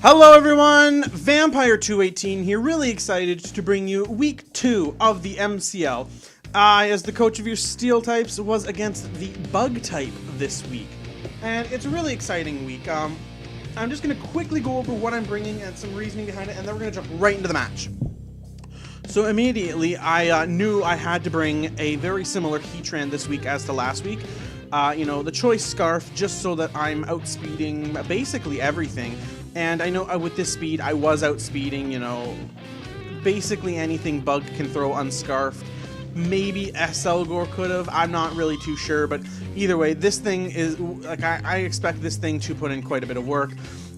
Hello everyone, Vampire 218 here, really excited to bring you week 2 of the MCL. I, as the coach of your steel types, was against the bug type this week. And it's a really exciting week. I'm just going to quickly go over what I'm bringing and some reasoning behind it, and then we're going to jump right into the match. So immediately, I knew I had to bring a very similar Heatran this week as to last week. The choice Scarf, just so that I'm outspeeding basically everything. And I know with this speed, I was outspeeding, basically anything Bug can throw unscarfed. Maybe SL Gore could have, I'm not really too sure, but either way, this thing is, like, I expect this thing to put in quite a bit of work.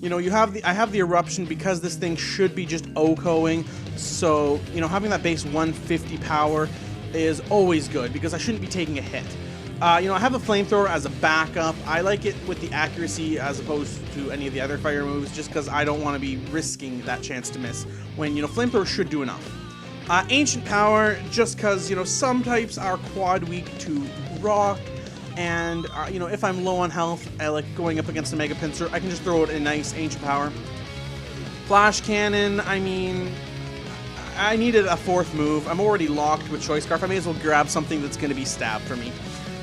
I have the Eruption because this thing should be just OHKOing, so, having that base 150 power is always good because I shouldn't be taking a hit. I have the Flamethrower as a backup. I like it with the accuracy as opposed to any of the other fire moves just because I don't want to be risking that chance to miss when, Flamethrower should do enough. Ancient Power, just because, some types are quad weak to Rock, and, if I'm low on health, I like going up against a Mega Pinsir, I can just throw it in nice Ancient Power. Flash Cannon, I needed a fourth move. I'm already locked with Choice Scarf. I may as well grab something that's going to be stab for me.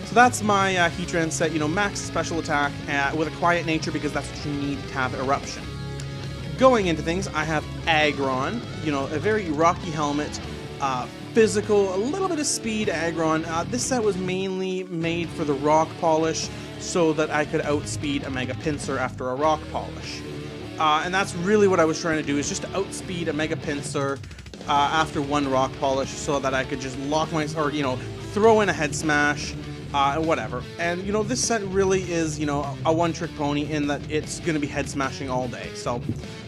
So that's my Heatran set, max special attack with a quiet nature because that's what you need to have Eruption. Going into things, I have Aggron, a very rocky helmet, physical, a little bit of speed Aggron. This set was mainly made for the Rock Polish so that I could outspeed a Mega Pinsir after a Rock Polish. And that's really what I was trying to do, is just to outspeed a Mega Pinsir after one Rock Polish so that I could just lock throw in a Head Smash, whatever. And, this set really is, a one-trick pony in that it's going to be head smashing all day. So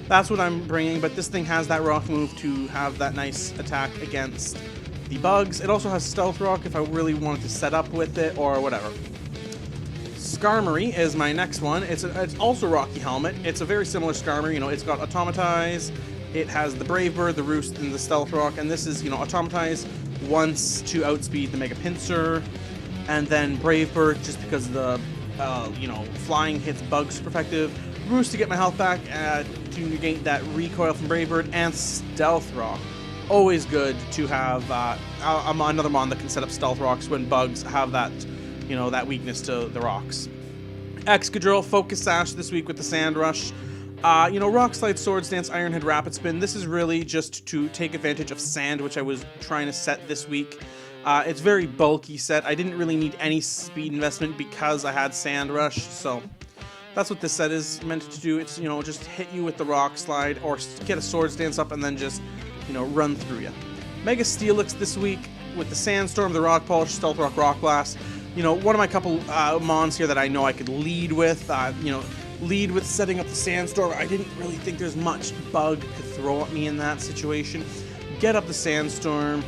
that's what I'm bringing, but this thing has that rock move to have that nice attack against the bugs. It also has Stealth Rock if I really wanted to set up with it or whatever. Skarmory is my next one. It's also Rocky Helmet. It's a very similar Skarmory. It's got Automatize, it has the Brave Bird, the Roost, and the Stealth Rock, and this is, Automatize once to outspeed the Mega Pinsir, and then Brave Bird just because the, flying hits Bug super effective, Roost to get my health back, to negate that recoil from Brave Bird, and Stealth Rock. Always good to have another mon that can set up Stealth Rocks when bugs have that, that weakness to the rocks. Excadrill, Focus Sash this week with the Sand Rush. Rock Slide, Swords Dance, Iron Head, Rapid Spin. This is really just to take advantage of sand, which I was trying to set this week. It's very bulky set. I didn't really need any speed investment because I had Sand Rush, so that's what this set is meant to do. It's, just hit you with the Rock Slide or get a Swords Dance up and then just, run through you. Mega Steelix this week with the Sandstorm, the Rock Polish, Stealth Rock, Rock Blast. One of my couple mons here that I know I could lead with, lead with setting up the Sandstorm. I didn't really think there's much Bug to throw at me in that situation. Get up the Sandstorm,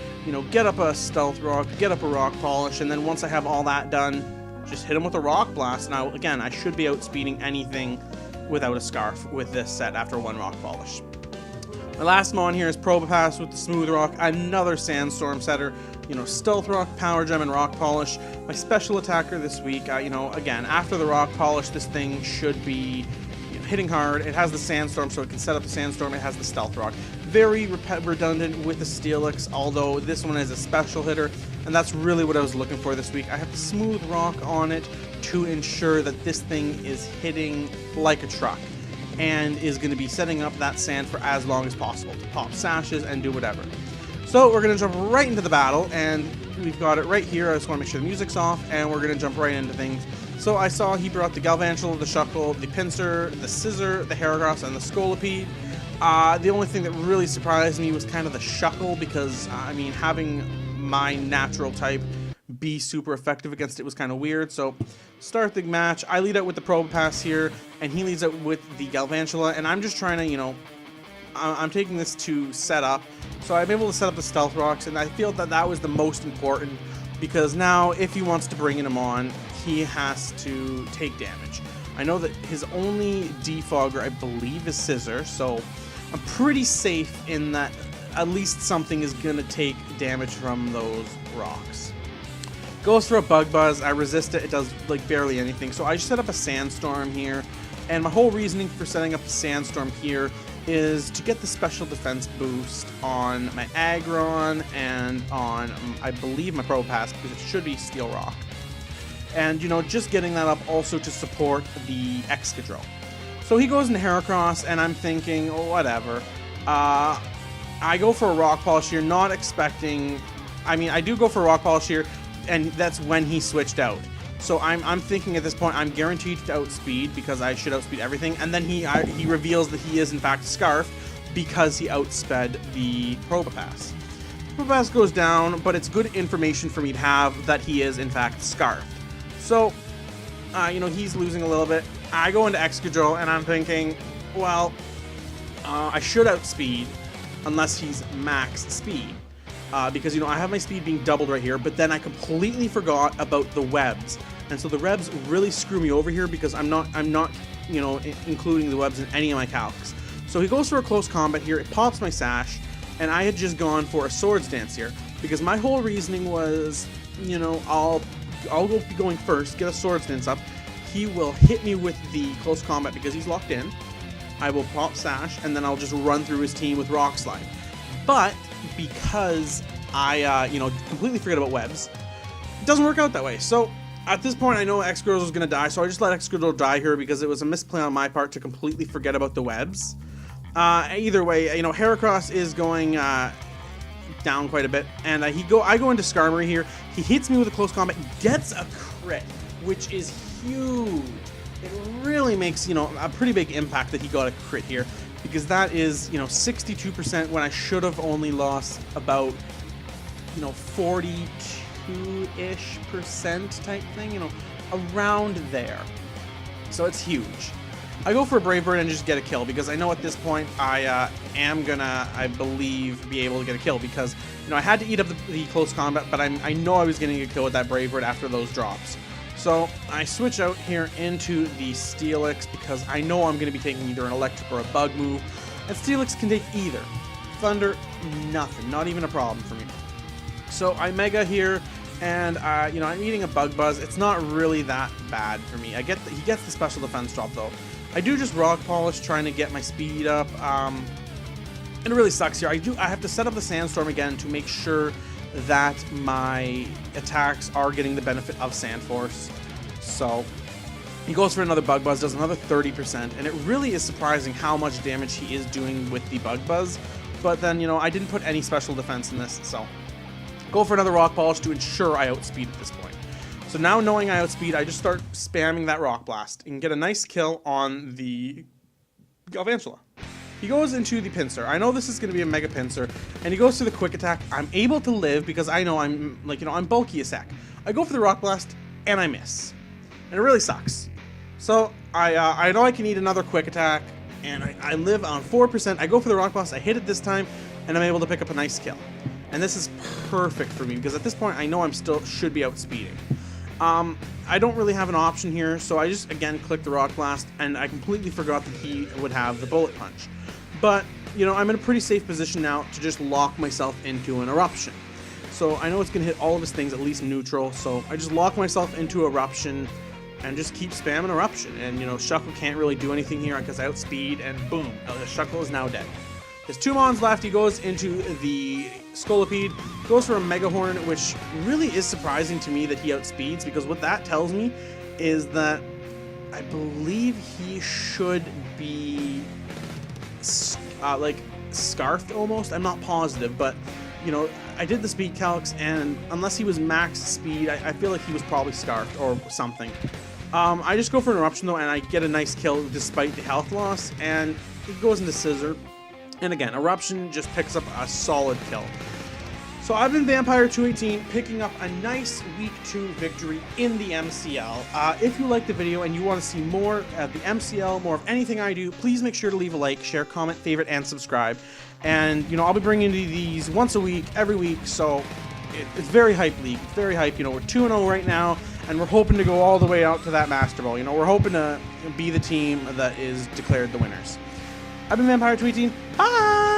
get up a Stealth Rock, get up a Rock Polish, and then once I have all that done, just hit him with a Rock Blast. Now, again, I should be outspeeding anything without a Scarf with this set after one Rock Polish. My last mon here is Probopass with the Smooth Rock, another Sandstorm setter, Stealth Rock, Power Gem, and Rock Polish. My special attacker this week, again, after the Rock Polish, this thing should be hitting hard. It has the Sandstorm, so it can set up the Sandstorm. It has the Stealth Rock. Very redundant with the Steelix, although this one is a special hitter, and that's really what I was looking for this week. I have the Smooth Rock on it to ensure that this thing is hitting like a truck and is going to be setting up that sand for as long as possible to pop sashes and do whatever. So we're going to jump right into the battle, and we've got it right here. I just want to make sure the music's off, and we're going to jump right into things. So I saw he brought the Galvantula, the Shuckle, the Pinsir, the Scissor, the Heracross, and the Scolipede. The only thing that really surprised me was kind of the Shuckle because, having my natural type be super effective against it was kind of weird. So start the match. I lead out with the Probopass here, and he leads out with the Galvantula, and I'm just trying to, I'm taking this to set up. So I'm able to set up the Stealth Rocks, and I feel that that was the most important because now if he wants to bring him on, he has to take damage. I know that his only defogger, I believe, is Scissor, so I'm pretty safe in that at least something is going to take damage from those rocks. Goes for a Bug Buzz. I resist it. It does like barely anything. So I just set up a Sandstorm here. And my whole reasoning for setting up a Sandstorm here is to get the special defense boost on my Aggron and on, I believe, my Probopass, because it should be Steel Rock. And, you know, just getting that up also to support the Excadrill. So he goes into Heracross, and I'm thinking, oh, whatever. I go for a Rock Polish here, not expecting... I mean, I do go for a Rock Polish here, and that's when he switched out. So I'm thinking at this point I'm guaranteed to outspeed because I should outspeed everything, and then he reveals that he is in fact Scarf because he outsped the Probopass. Probopass goes down, but it's good information for me to have that he is in fact Scarf. So, you know, he's losing a little bit. I go into Excadrill, and I'm thinking, well, I should outspeed unless he's max speed. Because, you know, I have my speed being doubled right here, but then I completely forgot about the webs. And so the webs really screw me over here because I'm not, you know, including the webs in any of my calcs. So he goes for a close combat here, it pops my sash, and I had just gone for a Swords Dance here. Because my whole reasoning was, you know, I'll be going first, get a Swords Dance up. He will hit me with the close combat because he's locked in. I will pop sash, and then I'll just run through his team with Rock Slide. But because I, you know, completely forget about webs, it doesn't work out that way. So at this point, I know Excadrill was going to die, so I just let Excadrill die here because it was a misplay on my part to completely forget about the webs. Either way, you know, Heracross is going down quite a bit, and I go into Skarmory here. He hits me with a close combat, gets a crit, which is huge. It really makes, you know, a pretty big impact that he got a crit here. Because that is, you know, 62% when I should have only lost about, you know, 42-ish% type thing, you know, around there. So it's huge. I go for a Brave Bird and just get a kill because I know at this point I am gonna, I believe, be able to get a kill because, you know, I had to eat up the close combat, but I know I was getting a kill with that Brave Bird after those drops. So I switch out here into the Steelix because I know I'm going to be taking either an electric or a bug move. And Steelix can take either. Thunder, nothing. Not even a problem for me. So I Mega here, and you know, I'm eating a Bug Buzz. It's not really that bad for me. He gets the special defense drop though. I do just Rock Polish trying to get my speed up. And it really sucks here. I have to set up the Sandstorm again to make sure that my attacks are getting the benefit of Sand Force. So he goes for another Bug Buzz, does another 30%, and it really is surprising how much damage he is doing with the Bug Buzz. But then, you know, I didn't put any special defense in this, so go for another Rock Polish to ensure I outspeed at this point. So now knowing I outspeed, I just start spamming that Rock Blast and get a nice kill on the Galvantula. He goes into the Pinsir. I know this is going to be a Mega Pinsir, and he goes to the Quick Attack. I'm able to live because I know I'm, like, you know, I'm bulky as heck. I go for the Rock Blast, and I miss. And it really sucks. So I know I can eat another Quick Attack, and I live on 4%. I go for the Rock Blast, I hit it this time, and I'm able to pick up a nice kill. And this is perfect for me, because at this point, I know I'm still should be outspeeding. I don't really have an option here, so I just, again, click the Rock Blast, and I completely forgot that he would have the Bullet Punch. But, you know, I'm in a pretty safe position now to just lock myself into an Eruption. So I know it's going to hit all of his things, at least neutral, so I just lock myself into Eruption and just keep spamming Eruption. And, you know, Shuckle can't really do anything here because I outspeed, and boom, Shuckle is now dead. His 2 Mons left, he goes into the Scolipede, goes for a Mega Horn, which really is surprising to me that he outspeeds, because what that tells me is that I believe he should be like Scarfed almost. I'm not positive, but you know, I did the speed calcs, and unless he was max speed, I feel like he was probably Scarfed or something. I just go for an Eruption though, and I get a nice kill despite the health loss, and he goes into Scissor. And again, Eruption just picks up a solid kill. So I've been Vampire 218, picking up a nice Week 2 victory in the MCL. If you liked the video and you want to see more of the MCL, more of anything I do, please make sure to leave a like, share, comment, favorite, and subscribe. And, you know, I'll be bringing you these once a week, every week, so it's very hype league. It's very hype. You know, we're 2-0 right now, and we're hoping to go all the way out to that Master Ball. You know, we're hoping to be the team that is declared the winners. I've been Vampire 218. Bye!